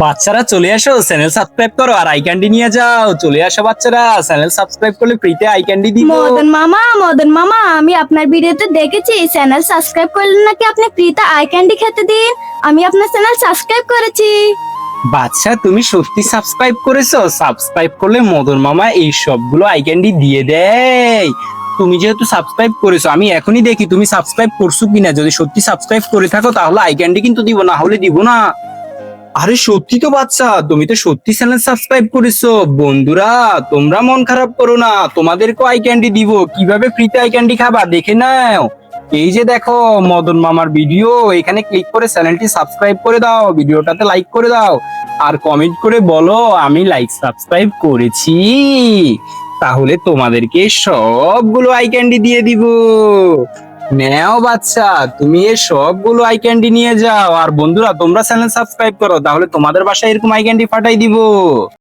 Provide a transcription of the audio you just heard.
বাচ্চারা চলে আসো, চ্যানেল সাবস্ক্রাইব করো আর আই ক্যান্ডি নিয়ে যাও। চলে আসো বাচ্চারা, চ্যানেল সাবস্ক্রাইব করলে ফ্রিতে আই ক্যান্ডি দিব। মদন মামা, আমি আপনার ভিডিওতে দেখেছি চ্যানেল সাবস্ক্রাইব করলে নাকি আপনি ফ্রিতে আই ক্যান্ডি খেতে দিন। আমি আপনার চ্যানেল সাবস্ক্রাইব করেছি। বাচ্চা, তুমি সত্যি সাবস্ক্রাইব করেছো? সাবস্ক্রাইব করলে মদন মামা এই সবগুলো আই ক্যান্ডি দিয়ে দেয়। তুমি যেহেতু সাবস্ক্রাইব করেছো, আমি এখনই দেখি তুমি সাবস্ক্রাইব করছো কিনা। যদি সত্যি সাবস্ক্রাইব করে থাকো তাহলে আই ক্যান্ডি কিন্তু দিব, না হলে দিব না। আরে সত্যি তো বাচ্চা, তুমি তো সত্যি চ্যানেল সাবস্ক্রাইব করেছো। বন্ধুরা, তোমরা মন খারাপ করো না, তোমাদেরকেও আই ক্যান্ডি দিব। কিভাবে ফ্রিতে আই ক্যান্ডি খাবা দেখে নাও। এই যে দেখো মদন মামার ভিডিও, এখানে ক্লিক করে চ্যানেলটি সাবস্ক্রাইব করে দাও, ভিডিওটাতে লাইক করে দাও আর কমেন্ট করে বলো আমি লাইক সাবস্ক্রাইব করেছি। তাহলে তোমাদেরকে সবগুলো আই ক্যান্ডি দিয়ে দিব। নেও বাচ্চা, তুমি এই সবগুলো আই ক্যান্ডি নিয়ে যাও। আর বন্ধুরা, তোমরা চ্যানেল সাবস্ক্রাইব করো, তাহলে তোমাদের বাসায় এরকম আই ক্যান্ডি পাঠাই দিব।